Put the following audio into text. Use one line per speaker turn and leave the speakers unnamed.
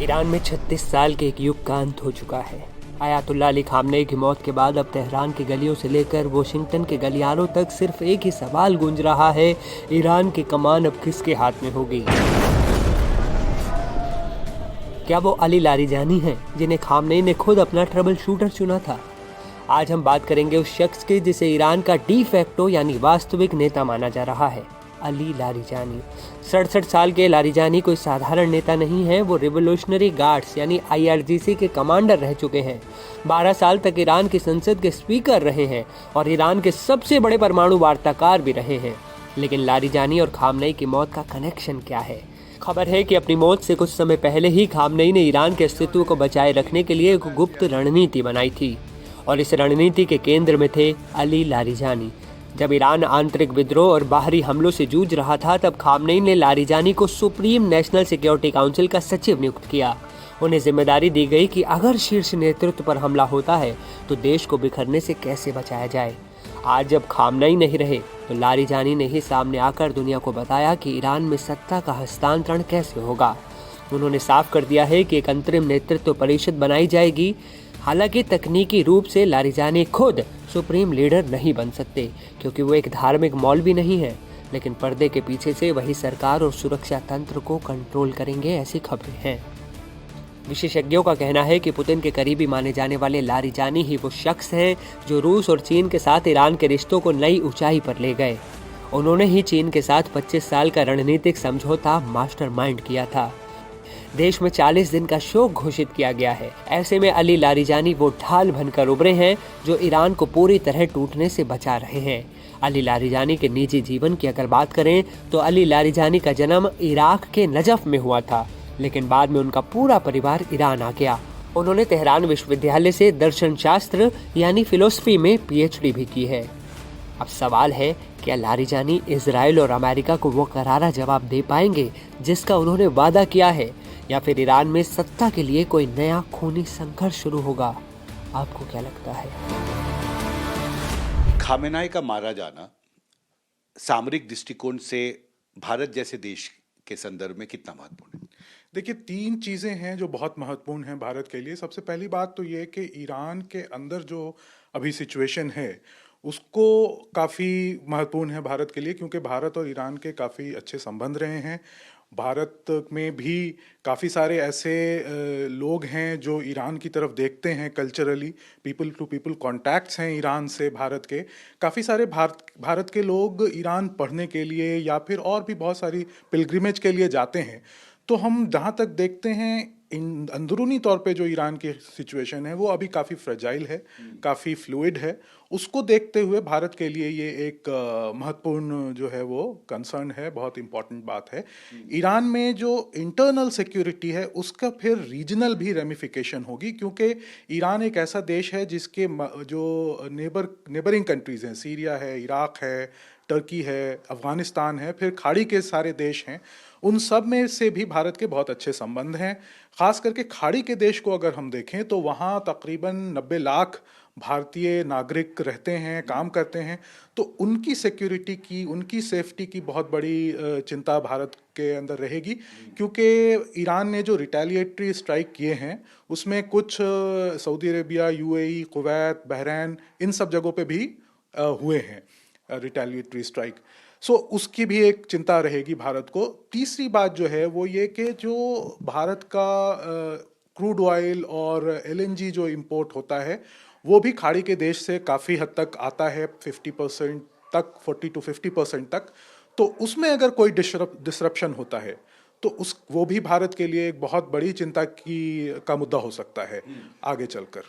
Iran में 36 साल के एक युग का अंत हो चुका है। आयतुल्लाह अली खामनेई की मौत के बाद अब तेहरान की गलियों से लेकर वॉशिंगटन के गलियारों तक सिर्फ एक ही सवाल गूंज रहा है, ईरान की कमान अब किसके हाथ में होगी? क्या वो अली लारिजानी हैं, जिन्हें खामनेई ने खुद अपना ट्रबल शूटर चुना था? आज हम बात करेंगे उस शख्स की जिसे ईरान का डी फैक्टो यानी वास्तविक नेता माना जा रहा है, अली लारिजानी। 67 साल के लारिजानी कोई साधारण नेता नहीं है। वो रिवोल्यूशनरी गार्ड्स यानी IRGC के कमांडर रह चुके हैं। 12 साल तक ईरान की संसद के स्पीकर रहे हैं और ईरान के सबसे बड़े परमाणु वार्ताकार भी रहे हैं। लेकिन लारिजानी और खामनेई की मौत का कनेक्शन क्या है? खबर है कि अपनी मौत से कुछ समय पहले ही खामनेई ने ईरान के अस्तित्व को बचाए रखने के लिए एक गुप्त रणनीति बनाई थी और इस रणनीति के केंद्र में थे अली लारिजानी। जब ईरान आंतरिक विद्रोह और बाहरी हमलों से जूझ रहा था, तब खामनेई ने लारिजानी को सुप्रीम नेशनल सिक्योरिटी काउंसिल का सचिव नियुक्त किया। उन्हें जिम्मेदारी दी गई कि अगर शीर्ष नेतृत्व पर हमला होता है तो देश को बिखरने से कैसे बचाया जाए। आज जब खामनेई नहीं रहे तो लारिजानी ने ही सामने आकर दुनिया को बताया कि ईरान में सत्ता का हस्तांतरण कैसे होगा। उन्होंने साफ कर दिया है कि एक अंतरिम नेतृत्व परिषद बनाई जाएगी। हालांकि तकनीकी रूप से लारिजानी खुद सुप्रीम लीडर नहीं बन सकते, क्योंकि वो एक धार्मिक मौलवी नहीं है, लेकिन पर्दे के पीछे से वही सरकार और सुरक्षा तंत्र को कंट्रोल करेंगे, ऐसी खबरें हैं। विशेषज्ञों का कहना है कि पुतिन के करीबी माने जाने वाले लारिजानी ही वो शख्स हैं जो रूस और चीन के साथ ईरान के रिश्तों को नई ऊंचाई पर ले गए। उन्होंने ही चीन के साथ 25 साल का रणनीतिक समझौता मास्टरमाइंड किया था। देश में 40 दिन का शोक घोषित किया गया है। ऐसे में अली लारिजानी वो ढाल बनकर उभरे हैं जो ईरान को पूरी तरह टूटने से बचा रहे हैं। अली लारिजानी के निजी जीवन की अगर बात करें तो अली लारिजानी का जन्म इराक के नजफ में हुआ था, लेकिन बाद में उनका पूरा परिवार ईरान आ गया। उन्होंने तेहरान विश्वविद्यालय से दर्शन शास्त्र यानी फिलोसफी में PhD भी की है। अब सवाल है, क्या लारिजानी इजराइल और अमेरिका को वो करारा जवाब दे पाएंगे जिसका उन्होंने वादा किया है, या फिर ईरान में सत्ता के लिए कोई नया खूनी संघर्ष शुरू होगा? आपको क्या लगता है?
खामेनेई का मारा जाना सामरिक दृष्टिकोण से भारत जैसे देश के संदर्भ में कितना महत्वपूर्ण है?
देखिए, 3 चीज़ें हैं जो बहुत महत्वपूर्ण हैं भारत के लिए। सबसे पहली बात तो ये कि ईरान के अंदर जो अभी सिचुएशन है उसको काफ़ी महत्वपूर्ण है भारत के लिए, क्योंकि भारत और ईरान के काफ़ी अच्छे संबंध रहे हैं। भारत में भी काफ़ी सारे ऐसे लोग हैं जो ईरान की तरफ देखते हैं culturally, people to people contacts हैं ईरान से भारत के। काफ़ी सारे भारत के लोग ईरान पढ़ने के लिए या फिर और भी बहुत सारी पिलग्रिमेज के लिए जाते हैं। तो हम जहाँ तक देखते हैं अंदरूनी तौर पे जो ईरान की सिचुएशन है वो अभी काफ़ी फ्रेजाइल है, काफ़ी फ्लूइड है। उसको देखते हुए भारत के लिए ये एक महत्वपूर्ण जो है वो कंसर्न है, बहुत इम्पॉर्टेंट बात है। ईरान में जो इंटरनल सिक्योरिटी है उसका फिर रीजनल भी रेमिफिकेशन होगी, क्योंकि ईरान एक ऐसा देश है जिसके जो नेबरिंग कंट्रीज़ हैं, सीरिया है, इराक है, टर्की है, अफ़गानिस्तान है, फिर खाड़ी के सारे देश हैं, उन सब में से भी भारत के बहुत अच्छे संबंध हैं। ख़ास करके खाड़ी के देश को अगर हम देखें तो वहाँ तकरीबन 90 लाख भारतीय नागरिक रहते हैं, काम करते हैं। तो उनकी सिक्योरिटी की, उनकी सेफ्टी की बहुत बड़ी चिंता भारत के अंदर रहेगी, क्योंकि ईरान ने जो रिटेलिएटरी स्ट्राइक किए हैं उसमें कुछ Saudi Arabia, UAE, Kuwait, Bahrain, इन सब जगहों पे भी हुए हैं रिटेलिएटरी स्ट्राइक। सो उसकी भी एक चिंता रहेगी भारत को। तीसरी बात जो है वो ये कि जो भारत का क्रूड ऑयल और LNG जो इंपोर्ट होता है वो भी खाड़ी के देश से काफ़ी हद तक आता है, 50% तक, 40 to 50% तक। तो उसमें अगर कोई डिसरप्शन होता है तो वो भी भारत के लिए एक बहुत बड़ी चिंता का मुद्दा हो सकता है आगे चलकर।